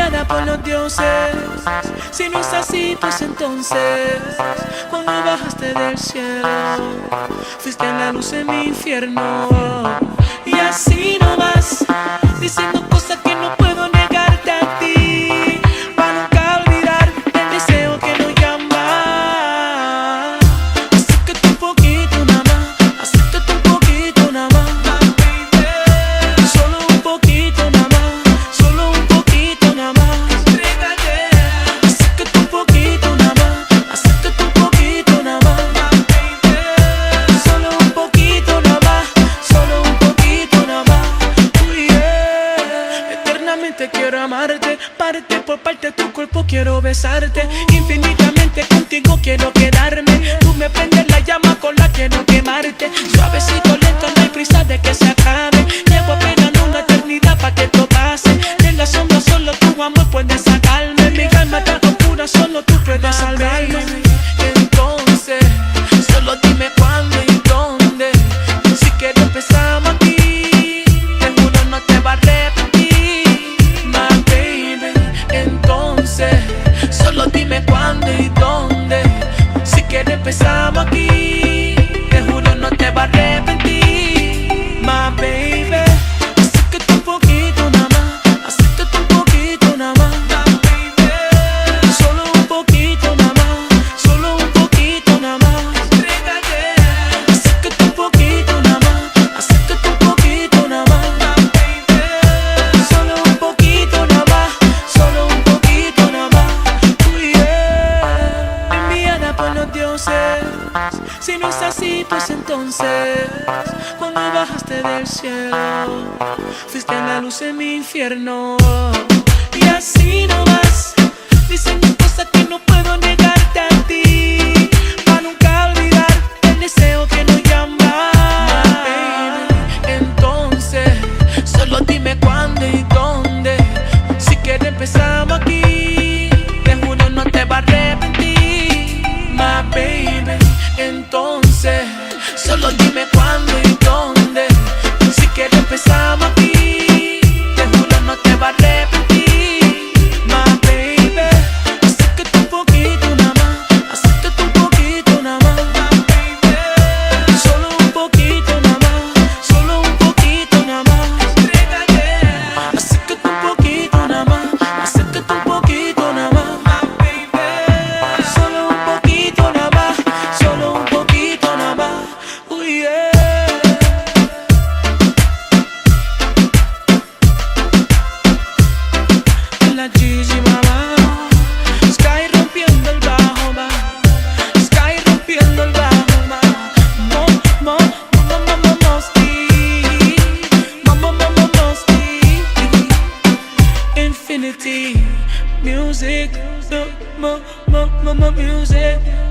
enviada por los dioses. Si no es así, pues entonces, cuando bajaste del cielo, fuiste la luz en mi infierno. Y así no vas, diciendo cosas que no puedo negarte a ti, para nunca olvidar el deseo que nos llama. Acércate un poquito nada más, acércate un poquito nada más, baby. Solo un poquito nada más, solo un poquito nada más. Entrégate. Acércate un poquito nada más, acércate un poquito nada más, baby. Solo un poquito nada más, solo un poquito nada más. Eternamente quiero amarte, parte por parte tu cuerpo quiero besarte. Infinitamente contigo quiero quedarme. Tú me prendes la llama con la quiero quemarte. Suavecito, lento, no hay prisa de que se acabe. Llevo esperando una eternidad pa' que esto pase. De la sombra solo tu amor puede sacarme. Mi alma tan oscura solo tú puedes salvarme. Entonces, solo dime cuándo y dónde. Si quieres empezamos aquí, te juro no te va a arrepentir, my baby. Entonces, solo dime cuándo y dónde. Si quieres empezamos aquí, te juro no te va a arrepentir, my baby. Acércate un poquito nada más, acércate un poquito nada más, baby. Solo un poquito nada más, solo un poquito nada más. Entrégate. Acércate un poquito nada más, acércate un poquito nada más, baby. Solo un poquito nada más, solo un poquito nada más. Enviada por los dioses. Si no es así, pues entonces, cuando bajaste del cielo, fuiste la luz en mi infierno. Y así no vas, diciendo cosas que no puedo negarte a ti, para nunca olvidar el deseo que nos llama, baby. Entonces, solo dime cuándo y dónde. Si quieres empezamos aquí, te juro no te va a arrepentir, my baby. Entonces, solo dime cuándo y dónde. Si quieres empezamos aquí, te juro no te va a arrepentir, my baby. Acércate un poquito nada más, acércate un poquito nada más, baby. Solo un poquito nada más, solo un poquito nada más. Entrégate. Acércate un poquito nada más, acércate un poquito nada más, baby. Solo un poquito nada más, solo un poquito nada más. Yeah. La Gigi mamá, Sky rompiendo el bajo ma, Sky rompiendo el bajo ma. Infinity music, music.